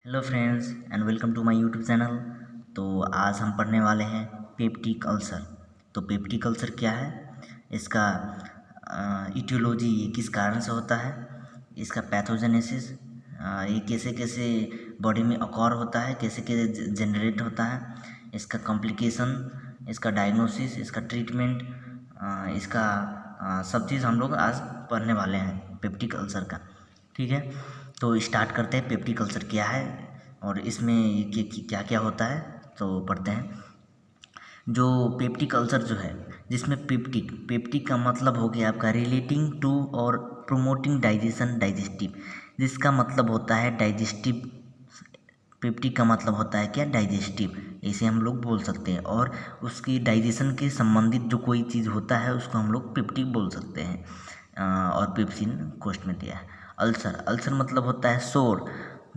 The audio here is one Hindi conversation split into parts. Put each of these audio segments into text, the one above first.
Hello friends and welcome to my YouTube channel. तो आज हम पढ़ने वाले हैं पेप्टिक अल्सर। तो पेप्टिक अल्सर क्या है, इसका इटियोलॉजी, ये किस कारण से होता है, इसका पैथोजेनेसिस, ये कैसे कैसे बॉडी में अकॉर होता है, कैसे कैसे जनरेट होता है, इसका कॉम्प्लिकेशन, इसका डायग्नोसिस, इसका ट्रीटमेंट, इसका सब चीज़ हम लोग आज पढ़ने वाले हैं पेप्टिक अल्सर का। ठीक है, तो स्टार्ट करते हैं पेप्टिक अल्सर क्या है और इसमें क्या क्या होता है। तो पढ़ते हैं। जो पेप्टिक अल्सर जो है, जिसमें पेप्टिक का मतलब हो गया आपका रिलेटिंग टू और प्रोमोटिंग डाइजेशन, डाइजेस्टिव, जिसका मतलब होता है डाइजेस्टिव। पेप्टिक का मतलब होता है क्या, डाइजेस्टिव, इसे हम लोग बोल सकते हैं। और उसकी डाइजेशन के संबंधित जो कोई चीज़ होता है उसको हम लोग पेप्टिक बोल सकते हैं। और पेप्सिन कोष्ठ में दिया है। अल्सर मतलब होता है सोर,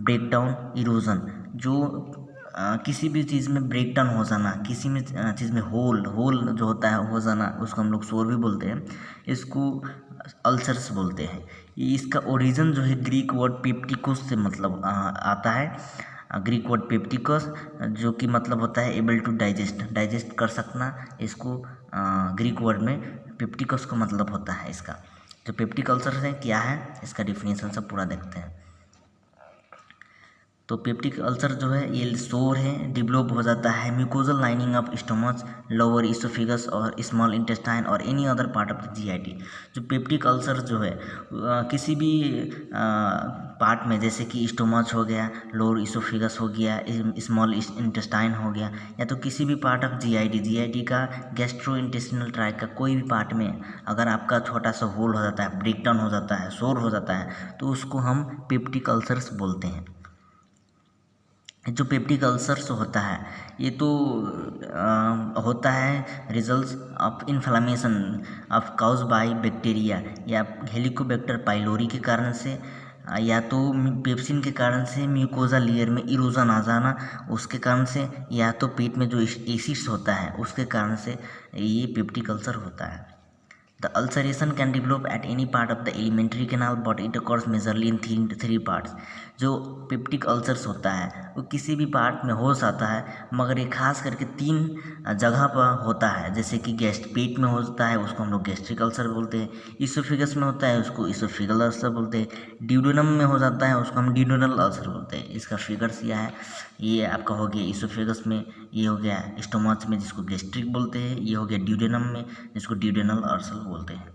ब्रेकडाउन, इरोजन, जो किसी भी चीज़ में ब्रेकडाउन हो जाना, किसी में चीज़ में होल जो होता है हो जाना, उसको हम लोग सोर भी बोलते हैं। इसको अल्सर्स बोलते हैं। ये इसका ओरिजिन जो है ग्रीक वर्ड पेप्टिकोस से मतलब आता है। ग्रीक वर्ड पेप्टिकोस जो कि मतलब होता है एबल टू डाइजेस्ट कर सकना। इसको ग्रीक वर्ड में पेप्टिकोस का मतलब होता है इसका। जो पेप्टिक अल्सर है क्या है, इसका डिफिनेशन सब पूरा देखते हैं। तो पेप्टिक अल्सर जो है ये सोर है, डेवलप हो जाता है mucosal lining of stomach, lower oesophagus और स्मॉल इंटेस्टाइन और any other part of the GIT. जो पेप्टिक अल्सर जो है किसी भी पार्ट में, जैसे कि स्टोमच हो गया, लोअर इसोफेगस हो गया, स्मॉल इंटेस्टाइन हो गया, या तो किसी भी पार्ट ऑफ जीआईटी का गैस्ट्रो इंटेस्टिनल ट्रैक्ट का कोई भी पार्ट में अगर आपका छोटा सा होल हो जाता है, ब्रेकडाउन हो जाता है, सोर हो जाता है, तो उसको हम पेप्टिक अल्सर्स बोलते हैं। जो पेप्टिक अल्सर्स होता है ये तो होता है result of inflammation of cows by bacteria या हेलिकोबैक्टर पाइलोरी के कारण से, या तो पेप्सिन के कारण से म्यूकोजा लेयर में इरोजन आ जाना उसके कारण से, या तो पेट में जो एसिड्स होता है उसके कारण से ये पेप्टिक अल्सर होता है। The ulceration can develop at any part of the alimentary canal, but it occurs majorly in three parts. जो पेप्टिक अल्सर्स होता है वो किसी भी पार्ट में हो सकता है, मगर ये खास करके 3 जगह पर होता है। जैसे कि पेट में होता है, उसको हम लोग गैस्ट्रिक अल्सर बोलते हैं। इसोफेगस में होता है, उसको इसोफेगल अल्सर बोलते हैं। ड्यूडेनम में हो जाता है, उसको हम ड्यूडेनल अल्सर बोलते हैं। इसका फिगर्स यह है, ये आपका हो गया इसोफेगस में, ये हो गया स्टोमच में जिसको गैस्ट्रिक बोलते हैं, ये हो गया ड्यूडेनम में जिसको ड्यूडेनल अल्सर बोलते हैं।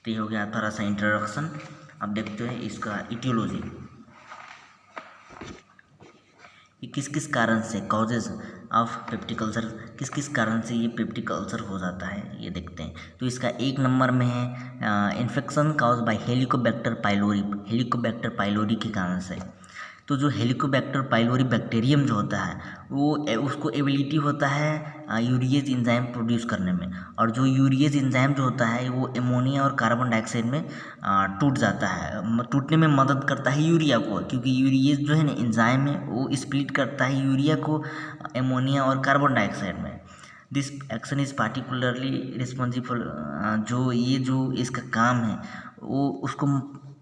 तो ये हो गया थोड़ा सा इंट्रोडक्शन। अब देखते हैं इसका इटियोलॉजी, ये किस किस कारण से, कॉजेज ऑफ पेप्टिक अल्सर, किस किस कारण से ये पेप्टिक अल्सर हो जाता है, ये देखते हैं। तो इसका 1 नंबर में है infection cause by Helicobacter pylori, Helicobacter pylori के कारण से। तो जो हेलिकोबैक्टर पाइलोरी बैक्टीरियम जो होता है वो उसको एबिलिटी होता है यूरिएज एंजाइम प्रोड्यूस करने में, और जो यूरिएज एंजाइम जो होता है वो एमोनिया और कार्बन डाइऑक्साइड में टूट जाता है, टूटने में मदद करता है यूरिया को, क्योंकि यूरिएज जो है ना एंजाइम है वो स्प्लिट करता है यूरिया को एमोनिया और कार्बन डाइऑक्साइड में। This action is particularly responsible, जो इसका काम है वो उसको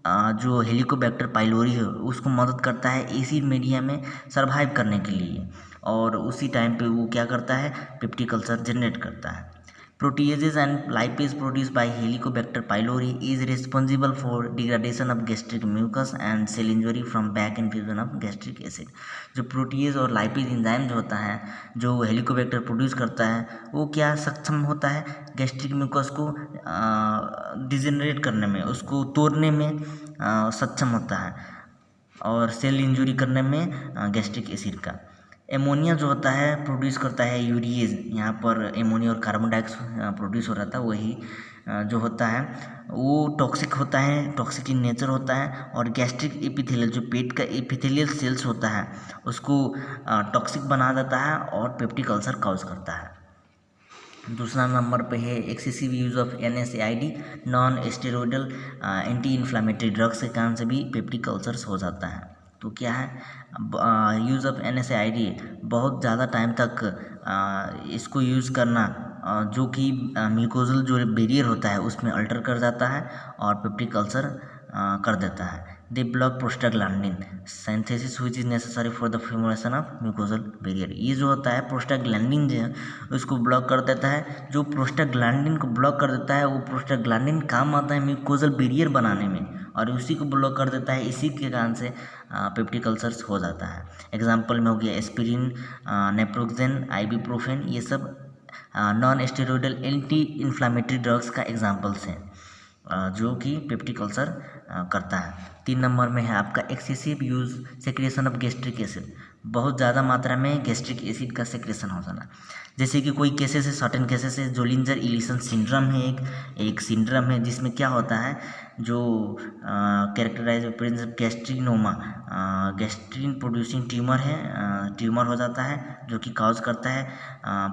जो हेलिकोबैक्टर पाइलोरी है उसको मदद करता है एसिड मीडिया में सरवाइव करने के लिए, और उसी टाइम पे वो क्या करता है, पेप्टिक अल्सर जनरेट करता है। Proteases and lipase produce by Helicobacter pylori is responsible for degradation of gastric mucus and cell injury from back infusion of gastric acid. जो प्रोटीज और लाइपेज एंजाइम जो होता है, जो हेलिकोबैक्टर प्रोड्यूस करता है, वो क्या सक्षम होता है, गैस्ट्रिक म्यूकस को डिजेनरेट करने में, उसको तोड़ने में सक्षम होता है, और सेल इंजरी करने में गैस्ट्रिक एसिड का। एमोनिया जो होता है प्रोड्यूस करता है यूरिएज, यहाँ पर एमोनिया और कार्बन डाइऑक्साइड प्रोड्यूस हो रहा था, वही जो होता है वो टॉक्सिक होता है, टॉक्सिक इन नेचर होता है, और गैस्ट्रिक एपिथेलियल, जो पेट का एपिथेलियल सेल्स होता है उसको टॉक्सिक बना देता है और पेप्टिक अल्सर कॉज करता है। दूसरा नंबर पे है excessive use of NSAID, non steroidal anti inflammatory drugs के कारण से भी पेप्टिक अल्सर्स हो जाता है। तो क्या है, यूज़ ऑफ NSAID बहुत ज़्यादा टाइम तक इसको यूज़ करना जो कि म्यूकोजल जो बैरियर होता है उसमें अल्टर कर जाता है और पेप्टिक अल्सर कर देता है। They block prostaglandin synthesis which is necessary for the formation of mucosal barrier. ये जो होता है प्रोस्टाग्लैंडिन जो है उसको ब्लॉक कर देता है। जो प्रोस्टाग्लैंडिन को ब्लॉक कर देता है वो प्रोस्टाग्लैंडिन काम आता है म्यूकोजल बैरियर बनाने में, और उसी को ब्लॉक कर देता है। इसी के कारण से पेप्टिक अल्सर्स हो जाता है। एग्जाम्पल में हो गया एस्पिरिन, नेप्रोक्सेन, आइबुप्रोफेन, ये सब non steroidal anti inflammatory drugs का एग्जाम्पल्स हैं जो कि पेप्टिक अल्सर करता है। 3 नंबर में है आपका excessive use secretion of gastric acid. बहुत ज़्यादा मात्रा में गैस्ट्रिक एसिड का सेक्रेशन हो जाना, जैसे कि कोई केसेस है, सर्टेन केसेस है, जोलिंजर इलिसन सिंड्रोम है, एक सिंड्रोम है जिसमें क्या होता है, जो कैरेक्टराइज गैस्ट्रिनोमा, गैस्ट्रिन प्रोड्यूसिंग ट्यूमर है, ट्यूमर हो जाता है जो कि काउज करता है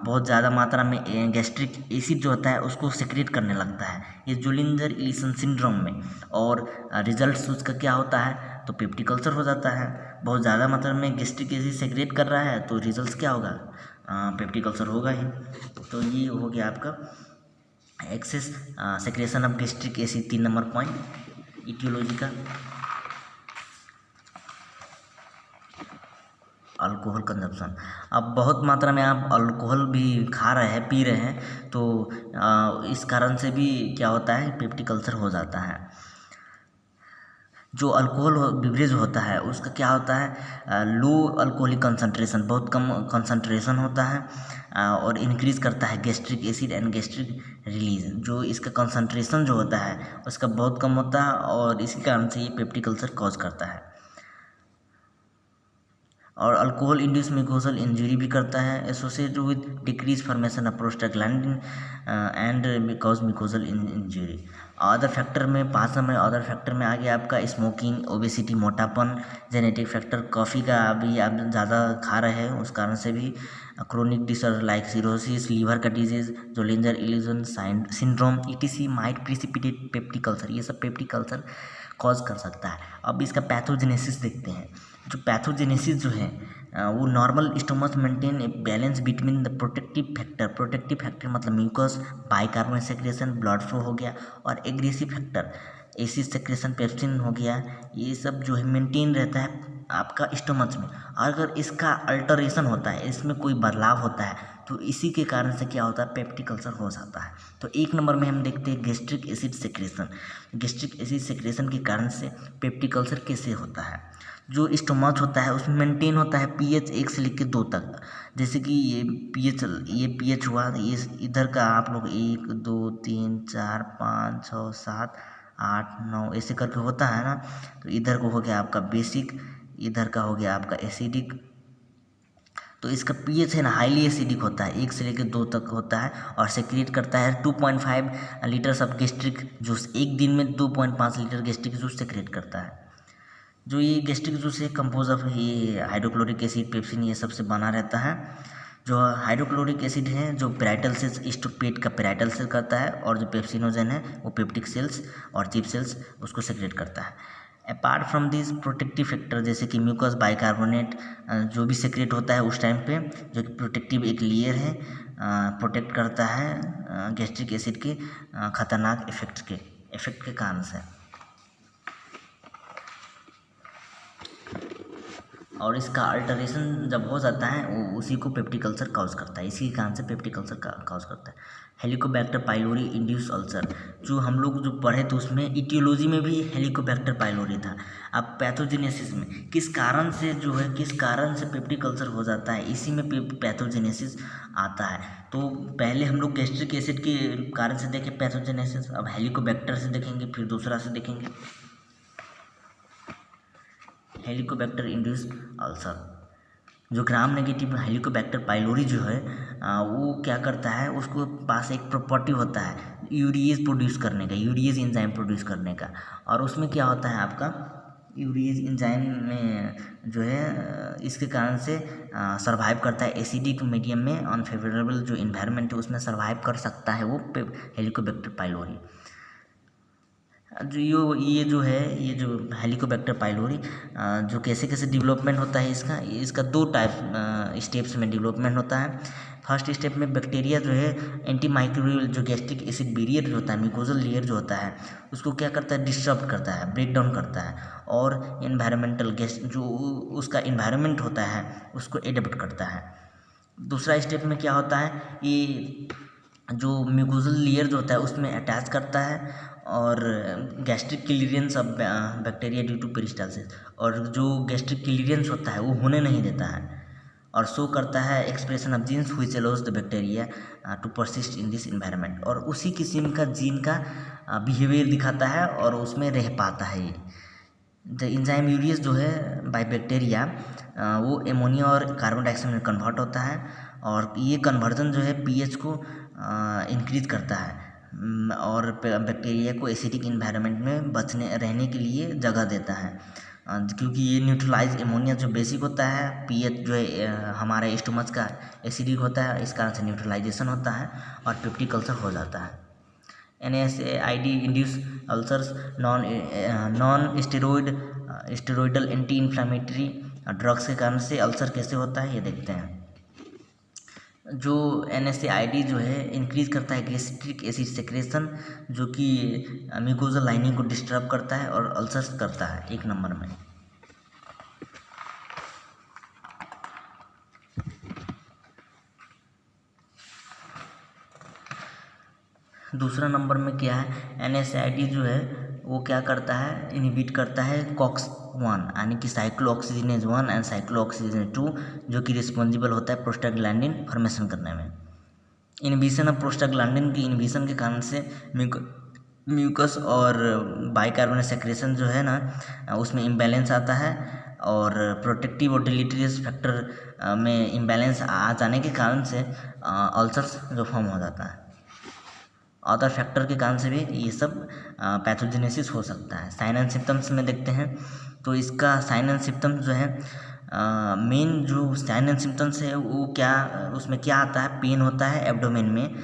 बहुत ज़्यादा मात्रा में गैस्ट्रिक एसिड जो होता है उसको सेक्रेट करने लगता है ये जोलिंजर इलिसन सिंड्रोम में, और रिजल्ट उसका क्या होता है तो पेप्टिक अल्सर हो जाता है। बहुत ज़्यादा मात्रा में गैस्ट्रिक एसिड सेक्रेट कर रहा है तो रिजल्ट क्या होगा, पेप्टिक अल्सर होगा ही। तो ये हो गया आपका excess secretion of gastric acid 3 number point aetiology का। अल्कोहल कंजप्शन, अब बहुत मात्रा में आप अल्कोहल भी खा रहे हैं, पी रहे हैं, तो इस कारण से भी क्या होता है पेप्टिक अल्सर हो जाता है। जो अल्कोहल बिवरेज होता है उसका क्या होता है, लो अल्कोहलिक कंसंट्रेशन, बहुत कम कंसंट्रेशन होता है और इंक्रीज़ करता है gastric acid and gastric release. जो इसका कंसंट्रेशन जो होता है उसका बहुत कम होता है और इसी कारण से ये पेप्टिक अल्सर कॉज करता है। और अल्कोहल इंड्यूस म्यूकोजल इंजरी भी करता है, associated with decrease formation of prostaglandin and cause mucosal injury. Other factor में 5 नंबर अदर फैक्टर में आ गया आपका स्मोकिंग, ओबेसिटी, मोटापन, जेनेटिक फैक्टर, कॉफ़ी का अभी आप ज़्यादा खा रहे हैं उस कारण से भी, chronic disorder like cirrhosis, liver का disease, Zollinger Ellison syndrome ETC might precipitate peptic ulcer, ये सब पेप्टिक अल्सर कॉज कर सकता है। अब इसका पैथोजेनेसिस देखते हैं। जो पैथोजेनेसिस जो है वो normal stomach maintain a balance between the protective factor मतलब mucus, bicarbonate secretion, blood flow हो गया, और aggressive factor acid secretion, pepsin हो गया, ये सब जो है मेंटेन रहता है आपका स्टोमच में। अगर इसका अल्टरेशन होता है, इसमें कोई बदलाव होता है, तो इसी के कारण से क्या होता है पेप्टिक अल्सर हो जाता है। तो 1 नंबर में हम देखते हैं gastric acid secretion. Gastric acid secretion के कारण से पेप्टिक अल्सर कैसे होता है। जो स्टोमच होता है उसमें मेंटेन होता है pH 1 से लेकर 2 तक। जैसे कि ये pH हुआ, ये इधर का आप लोग 1 2 3 4 5 6 7 8 9 ऐसे करके होता है ना, तो इधर को हो गया आपका बेसिक, इधर का हो गया आपका एसिडिक। तो इसका pH है ना हाईली एसिडिक होता है, 1 से लेकर 2 तक होता है, और सेक्रेट करता है 2.5 लीटर्स ऑफ गैस्ट्रिक जूस। एक दिन में 2.5 लीटर गैस्ट्रिक जूस सेक्रेट करता है। जो ये गैस्ट्रिक जूस है कंपोज ऑफ ये हाइड्रोक्लोरिक एसिड, पेप्सिन, ये सब से बना रहता है। जो हाइड्रोक्लोरिक एसिड है जो पेराइटल सेल्स पेट का पेराइटल सेल करता है, और जो पेप्सिनोजन है वो पेप्टिक सेल्स और चिप सेल्स उसको सेक्रेट करता है। Apart from this protective factor जैसे कि म्यूकस, बाइकार्बोनेट जो भी सेक्रेट होता है उस टाइम पे, जो कि प्रोटेक्टिव एक लेयर है, प्रोटेक्ट करता है गैस्ट्रिक एसिड के खतरनाक इफेक्ट के कारण से। और इसका अल्टरेशन जब हो जाता है वो उसी को पेप्टिक अल्सर काउज करता है, इसी के कारण से पेप्टिक अल्सर काउज करता है। हेलिकोबैक्टर पाइलोरी इंड्यूस अल्सर, जो हम लोग जो पढ़े थे उसमें इटियोलॉजी में भी हेलिकोबैक्टर पाइलोरी था। अब पैथोजेनेसिस में किस कारण से पेप्टिक अल्सर हो जाता है, इसी में पैथोजेनेसिस आता है। तो पहले हम लोग गैस्ट्रिक एसिड के कारण से देखें पैथोजेनेसिस, अब हेलिकोबैक्टर से देखेंगे, फिर दूसरा से देखेंगे हेलिकोबैक्टर इंड्यूस अल्सर। जो ग्राम नेगेटिव हेलिकोबैक्टर पाइलोरी जो है वो क्या करता है, उसको पास एक प्रॉपर्टी होता है यूरिएज प्रोड्यूस करने का, यूरिएज एंजाइम प्रोड्यूस करने का। और उसमें क्या होता है आपका यूरिएज एंजाइम में जो है इसके कारण से सर्वाइव करता है एसिडिक मीडियम में, अनफेवरेबल जो इन्वायरमेंट है उसमें सर्वाइव कर सकता है वो हेलिकोबैक्टर पाइलोरी। जो ये जो है, ये जो हेलिकोबैक्टर पाइलोरी जो कैसे कैसे डेवलपमेंट होता है इसका दो टाइप स्टेप्स में डेवलपमेंट होता है। फर्स्ट स्टेप में बैक्टीरिया जो है एंटी माइक्रोबियल जो गैस्ट्रिक एसिड बैरियर जो होता है, म्यूकोजल लेयर जो होता है, उसको क्या करता है, डिस्टर्ब करता है, ब्रेक डाउन करता है, और इन्वायरमेंटल गैस जो उसका इन्वायरमेंट होता है उसको एडेप्ट करता है। दूसरा स्टेप में क्या होता है, ये जो म्यूकोजल लेयर जो होता है उसमें अटैच करता है और gastric clearance of bacteria due to peristalsis, और जो गैस्ट्रिक क्लियरेंस होता है वो होने नहीं देता है, और शो करता है expression of genes which allows the bacteria to persist in this environment, और उसी किस्म का जीन का बिहेवियर दिखाता है और उसमें रह पाता है ये। द एंजाइम यूरियस जो है बाय बैक्टीरिया वो एमोनिया और कार्बन डाइऑक्साइड में कन्वर्ट होता है, और ये कन्वर्जन जो है पीएच को इंक्रीज करता है और बैक्टीरिया को एसिडिक इन्वायरमेंट में बचने रहने के लिए जगह देता है, क्योंकि ये न्यूट्रलाइज एमोनिया जो बेसिक होता है, पीएच जो है हमारे स्टोमच का एसिडिक होता है, इस कारण से न्यूट्रलाइजेशन होता है और पेप्टिक अल्सर हो जाता है। NSAID induce ulcers non steroidal anti inflammatory drugs के कारण से अल्सर कैसे होता है ये देखते हैं। जो NSAID जो है इंक्रीज करता है गैस्ट्रिक एसिड सेक्रेशन, जो कि म्यूकोजल लाइनिंग को डिस्टर्ब करता है और अल्सर्स करता है 1 नंबर में। दूसरा नंबर में क्या है, NSAID जो है वो क्या करता है, इनहिबिट करता है COX-1 यानी कि साइक्लोऑक्सीजिनेज 1 एंड साइक्लोऑक्सीजिनेज 2, जो कि रिस्पॉन्सिबल होता है प्रोस्टाग्लैंडिन फॉर्मेशन करने में। इनहिबिशन ऑफ प्रोस्टाग्लैंडिन की इनहिबिशन के कारण से म्यूकस और बाइकार्बोनेट सेक्रेशन जो है ना उसमें इम्बैलेंस आता है, और प्रोटेक्टिव और डिलीटरियस फैक्टर में इम्बैलेंस आ जाने के कारण से अल्सर्स जो फॉर्म हो जाता है। अदर फैक्टर के कारण से भी ये सब पैथोजेनेसिस हो सकता है। साइन एंड सिम्टम्स में देखते हैं तो इसका साइन एंड सिम्टम्स जो है मेन जो साइन एंड सिम्टम्स है वो क्या, उसमें क्या आता है, पेन होता है एब्डोमेन में,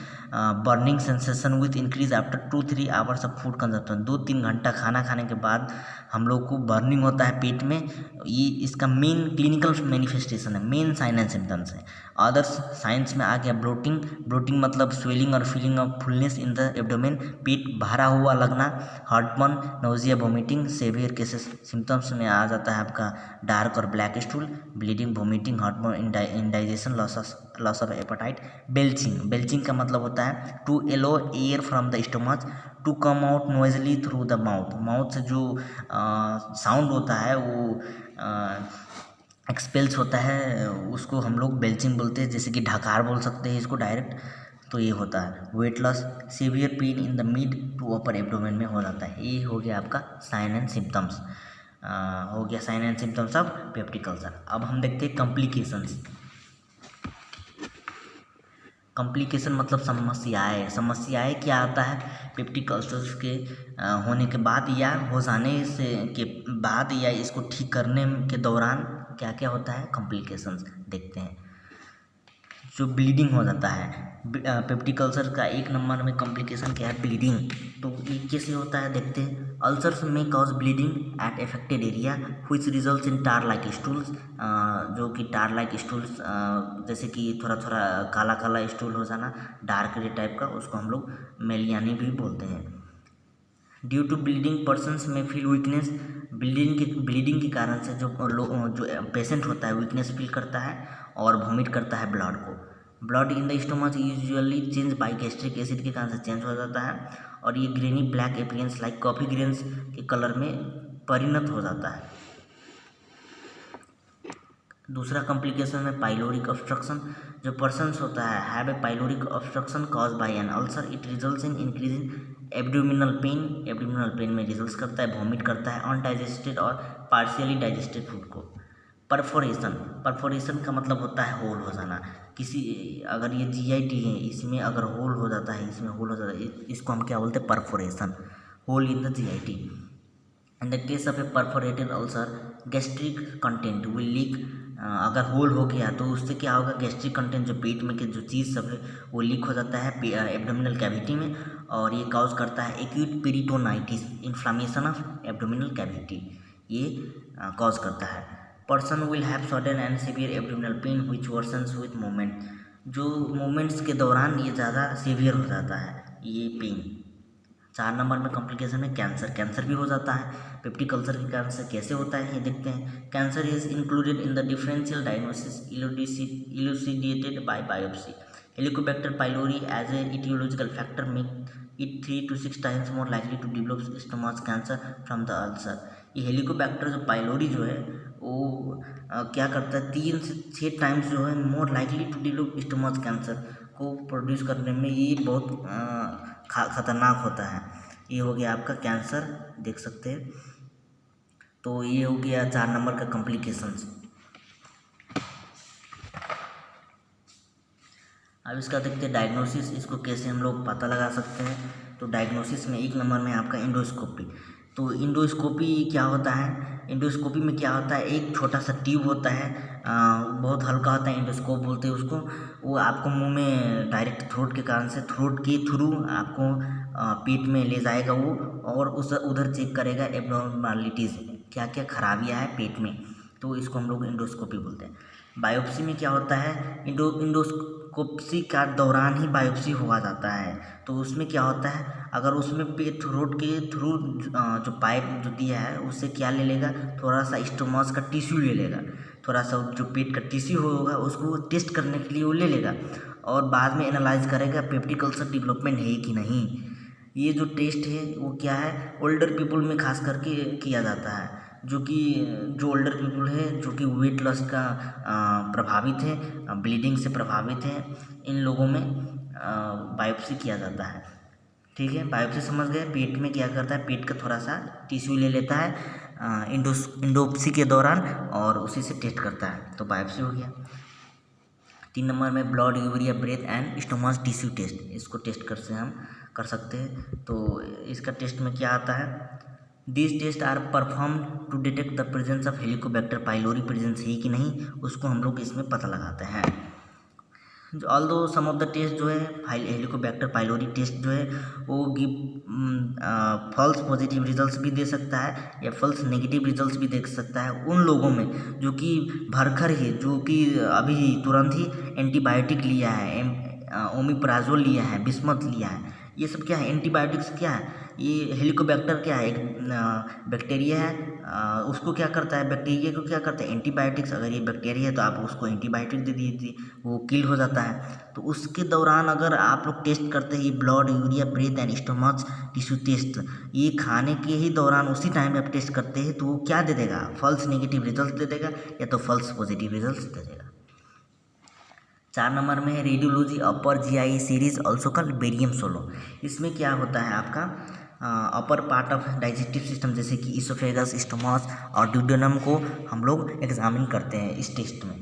burning sensation with increase after 2-3 hours of food consumption, 2-3 घंटा खाना खाने के बाद हम लोग को बर्निंग होता है पेट में, ये इसका मेन क्लिनिकल मैनिफेस्टेशन है, मेन साइन एंड सिम्टम्स है। अदर्स साइंस में आ गया ब्लोटिंग मतलब स्वेलिंग और feeling of fullness in the abdomen, पेट भरा हुआ लगना, heartburn, nausea, vomiting. Severe cases symptoms में आ जाता है आपका डार्क और black stool, bleeding, vomiting, heartburn, indigestion, loss of appetite. Belching का मतलब होता है to allow air from the stomach to come out noisily through the mouth से जो साउंड होता है वो एक्सपेल्स होता है, उसको हम लोग बेल्चिंग बोलते हैं, जैसे कि ढकार बोल सकते हैं इसको डायरेक्ट। तो ये होता है weight loss, severe pain in the mid to upper abdomen में हो जाता है। ये हो गया आपका साइन एंड सिम्टम्स, हो गया sign and symptoms of peptic ulcer. अब हम देखते हैं कॉम्प्लिकेशन मतलब समस्याएं क्या आता है पेप्टिक अल्सर्स के होने के बाद या हो जाने से के बाद या इसको ठीक करने के दौरान क्या क्या होता है, कॉम्प्लिकेशंस देखते हैं। जो ब्लीडिंग हो जाता है पेप्टिक अल्सर का 1 नंबर में कॉम्प्लिकेशन क्या है, ब्लीडिंग। तो ये कैसे होता है देखते हैं। अल्सर्स में cause bleeding at affected area which results in tar like stools, जो कि टार लाइक स्टूल्स जैसे कि थोड़ा थोड़ा काला काला स्टूल हो जाना, डार्क रेड टाइप का, उसको हम लोग मेलियानी भी बोलते हैं। ड्यू टू ब्लीडिंग पर्सनस में फील वीकनेस, ब्लीडिंग के कारण से जो पेशेंट होता है वीकनेस फील करता है और वॉमिट करता है blood in the stomach usually change by gastric acid के कारण से चेंज हो जाता है, और ये granny black appearance like coffee grains के कलर में परिणत हो जाता है। दूसरा कॉम्प्लिकेशन है पाइलोरिक ऑब्स्ट्रक्शन। जो पर्सन्स होता है have a pyloric obstruction cause by an ulcer, it results in increase in abdominal pain में रिजल्ट्स करता है, वॉमिट करता है अनडाइजेस्टेड और पार्शियली डाइजेस्टेड फूड को। परफोरेशन का मतलब होता है होल हो जाना, किसी अगर ये GIT है इसमें अगर होल हो जाता है, इसको हम क्या बोलते हैं, perforation, hole in the GIT। In the case of a perforated ulcer gastric content will leak अगर होल हो गया तो उससे क्या होगा, गैस्ट्रिक कंटेंट जो पेट में के जो चीज़ सब है वो लीक हो जाता है एब्डोमिनल कैविटी में, और ये काउज करता है acute peritonitis, inflammation of abdominal cavity, ये काउज करता है। Person will have sudden and severe abdominal pain which versions with moment, जो मोमेंट्स के दौरान ये ज़्यादा सीवियर हो जाता है ये पेन। 4 नंबर में कॉम्प्लिकेशन है कैंसर, कैंसर भी हो जाता है पेप्टिक अल्सर के कारण से। कैसे होता है ये देखते हैं। Cancer is included in the differential diagnosis elucidated by biopsy. Helicobacter pylori as a etiological factor make it 3 to 6 times more likely to develop stomach cancer from the ulcer। ये हेलिकोबैक्टर जो पाइलोरी जो है वो क्या करता है, 3 से 6 टाइम्स जो है more likely to develop stomach cancer को प्रोड्यूस करने में ये बहुत खतरनाक होता है। ये हो गया आपका कैंसर, देख सकते हैं। तो ये हो गया 4 नंबर का कॉम्प्लिकेशंस। अब इसका देखते हैं डायग्नोसिस, इसको कैसे हम लोग पता लगा सकते हैं। तो डायग्नोसिस में 1 नंबर में आपका एंडोस्कोपी। तो एंडोस्कोपी क्या होता है, एंडोस्कोपी में क्या होता है, एक छोटा सा ट्यूब होता है, बहुत हल्का होता है, एंडोस्कोप बोलते हैं उसको। वो आपको मुंह में डायरेक्ट थ्रोट के कारण से, थ्रोट के थ्रू आपको पेट में ले जाएगा वो, और उस उधर चेक करेगा एब्नॉर्मलिटीज़, क्या क्या खराबियाँ है पेट में, तो इसको हम लोग एंडोस्कोपी बोलते हैं। बायोप्सी में क्या होता है, एंडोस्कोपी का दौरान ही बायोप्सी हुआ जाता है। तो उसमें क्या होता है, अगर उसमें पेट थ्रोट के थ्रू जो पाइप जो दिया है उससे क्या ले लेगा, थोड़ा सा स्टोमच का टिश्यू ले लेगा, थोड़ा सा जो पेट का टिश्यू होगा उसको टेस्ट करने के लिए वो ले लेगा, और बाद में एनालाइज करेगा पेप्टिक अल्सर डेवलपमेंट है कि नहीं। ये जो टेस्ट है वो क्या है, ओल्डर पीपल में खास करके किया जाता है, जो ओल्डर पीपल है जो कि वेट लॉस का प्रभावित है, ब्लीडिंग से प्रभावित है, इन लोगों में बायोप्सी किया जाता है। ठीक है, बायोप्सी समझ गए। पेट में क्या करता है, पेट का थोड़ा सा टिश्यू ले लेता है इंडोप्सी के दौरान और उसी से टेस्ट करता है, तो बायोप्सी हो गया। 3 नंबर में blood, urea, breath and stomach tissue test, इसको टेस्ट कर से हम कर सकते हैं। तो इसका टेस्ट में क्या आता है, this test are perform to detect the presence of Helicobacter pylori, presence है कि नहीं उसको हम लोग इसमें पता लगाते हैं। Although some of the test जो है हेलिकोबैक्टर पाइलोरी टेस्ट जो है वो गिव फॉल्स पॉजिटिव रिजल्ट्स भी दे सकता है या फॉल्स नेगेटिव रिजल्ट्स भी दे सकता है उन लोगों में जो कि भरखर ही, जो कि अभी तुरंत ही एंटीबायोटिक लिया है, ओमिप्राजोल लिया है, बिस्मथ लिया है। ये सब क्या है, एंटीबायोटिक्स क्या है, ये हेलिकोबैक्टर क्या है, एक बैक्टीरिया है, उसको क्या करता है, बैक्टीरिया को क्या करता है, एंटीबायोटिक्स। अगर ये बैक्टीरिया है तो आप उसको एंटीबायोटिक दे दीजिए, वो किल हो जाता है। तो उसके दौरान अगर आप लोग टेस्ट करते हैं ये blood, urea, breath and stomach tissue test, ये खाने के ही दौरान उसी टाइम आप टेस्ट करते हैं, तो वो क्या दे देगा, फॉल्स नेगेटिव रिजल्ट दे देगा या तो फॉल्स पॉजिटिव रिजल्ट दे देगा। 4 नंबर में है radiology upper GI series also called barium solo. इसमें क्या होता है आपका upper part of digestive system जैसे कि इसोफेगस, स्टोमच और ड्यूडेनम को हम लोग एग्जामिन करते हैं इस टेस्ट में।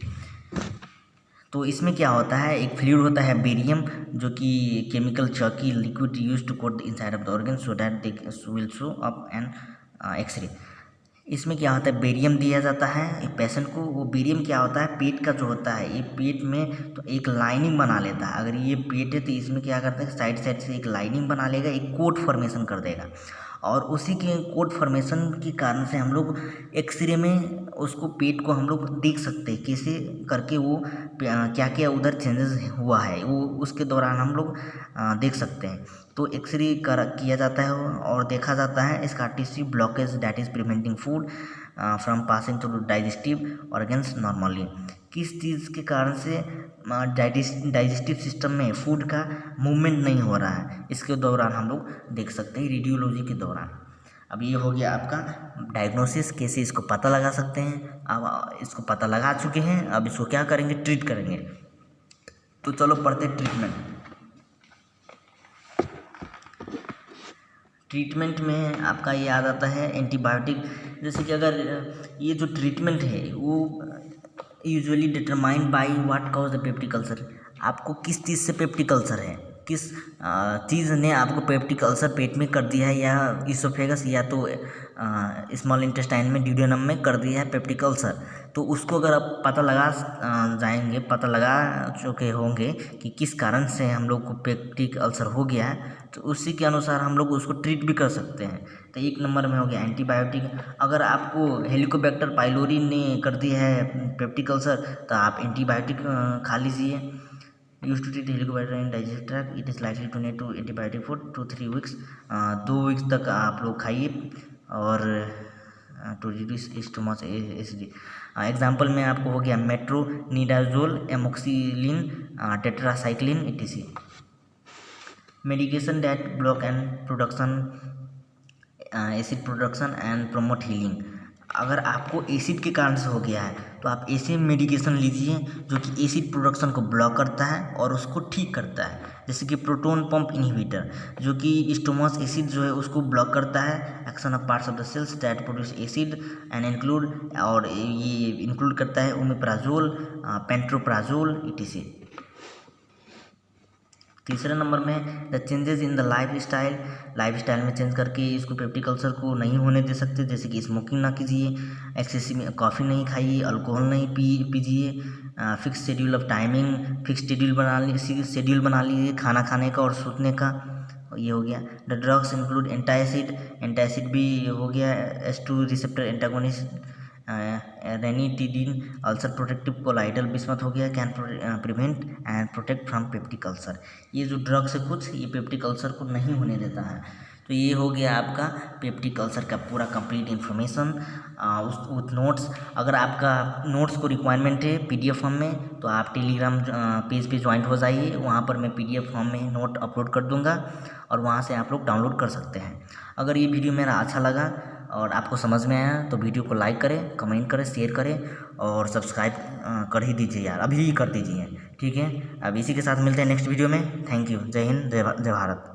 तो इसमें क्या होता है, एक फ्लूइड होता है बेरियम जो कि chemical chalky liquid use to coat the inside of the organ so that they will show up an X-ray. इसमें क्या होता है, बेरियम दिया जाता है पेशेंट को। वो बेरियम क्या होता है, पेट का जो होता है, ये पेट में तो एक लाइनिंग बना लेता है। अगर ये पेट है तो इसमें क्या करता है, साइड साइड से एक लाइनिंग बना लेगा, एक कोट फॉर्मेशन कर देगा, और उसी के कोट फॉर्मेशन के कारण से हम लोग एक्सरे में उसको पेट को हम लोग देख सकते हैं कैसे करके वो क्या क्या उधर चेंजेस हुआ है, वो उसके दौरान हम लोग देख सकते हैं। तो एक्सरे किया जाता है और देखा जाता है इसका tissue blockage that is preventing food from passing through digestive organs normally. किस चीज़ के कारण से डाइजेस्टिव सिस्टम में फूड का मूवमेंट नहीं हो रहा है, इसके दौरान हम लोग देख सकते हैं रेडियोलॉजी के दौरान। अब ये हो गया आपका डायग्नोसिस, कैसे इसको पता लगा सकते हैं। अब इसको पता लगा चुके हैं, अब इसको क्या करेंगे, ट्रीट करेंगे। तो चलो पढ़ते ट्रीटमेंट। ट्रीटमेंट में आपका ये आ जाता है एंटीबायोटिक। जैसे कि अगर ये जो ट्रीटमेंट है वो usually determined by what cause the peptic ulcer, आपको किस चीज़ से पेप्टिक अल्सर है, किस चीज़ ने आपको पेप्टिक अल्सर पेट में कर दिया है, या इसोफेगस या तो स्मॉल इंटेस्टाइन में ड्यूडेनम में कर दिया है पेप्टिक अल्सर। तो उसको अगर आप पता लगा चुके होंगे कि किस कारण से हम लोग को पेप्टिक अल्सर हो गया है, तो उसी के अनुसार हम लोग उसको ट्रीट भी कर सकते हैं। तो 1 नंबर में हो गया एंटीबायोटिक। अगर आपको हेलिकोबैक्टर पाइलोरी ने कर दिया है पेप्टिक अल्सर, तो आप एंटीबायोटिक खा लीजिए। Use to treat Helicobacter in digestive tract, it is likely to need to antibiotic for 2-3 weeks. 2 weeks तक आप लोग खाइए और to reduce stomach acidity. Example में आपको हो गया metronidazole, amoxicillin, tetracycline etc. Medication that block and production acid production and promote healing. अगर आपको एसिड के कारण से हो गया है तो आप ऐसे मेडिकेशन लीजिए जो कि एसिड प्रोडक्शन को ब्लॉक करता है और उसको ठीक करता है, जैसे कि प्रोटोन पंप इनहिबिटर जो कि स्टोमच एसिड जो है उसको ब्लॉक करता है। Action of parts of the cells that produce acid and ये इंक्लूड करता है ओमेप्राजोल, पेंट्रोप्राजोल etc. तीसरे नंबर में the changes in the lifestyle में चेंज करके इसको पेप्टिक अल्सर को नहीं होने दे सकते, जैसे कि स्मोकिंग ना कीजिए, एक्सेसिव कॉफ़ी नहीं खाइए, अल्कोहल नहीं पीजिए, fix schedule of timing, fix schedule बना लीजिए खाना खाने का और सोने का। ये हो गया। द ड्रग्स इंक्लूड एंटासिड भी हो गया, H2 receptor antagonist, ranitidine, ulcer protective colloidal bismuth हो गया, can prevent and protect from peptic ulcer. ये जो ड्रग्स है कुछ ये पेप्टिक अल्सर को नहीं होने देता है। तो ये हो गया आपका पेप्टिक अल्सर का पूरा कंप्लीट इन्फॉर्मेशन उस नोट्स। अगर आपका नोट्स को रिक्वायरमेंट है PDF फॉर्म में तो आप टेलीग्राम पेज पे ज्वाइंट हो जाइए, वहाँ पर मैं PDF फॉर्म में नोट अपलोड कर दूँगा और वहाँ से आप लोग डाउनलोड कर सकते हैं। अगर ये वीडियो मेरा अच्छा लगा और आपको समझ में आया तो वीडियो को लाइक करें, कमेंट करें, शेयर करें और सब्सक्राइब कर ही दीजिए यार, अभी ही कर दीजिए, ठीक है। अब इसी के साथ मिलते हैं नेक्स्ट वीडियो में। Thank you. जय हिंद, जय भारत।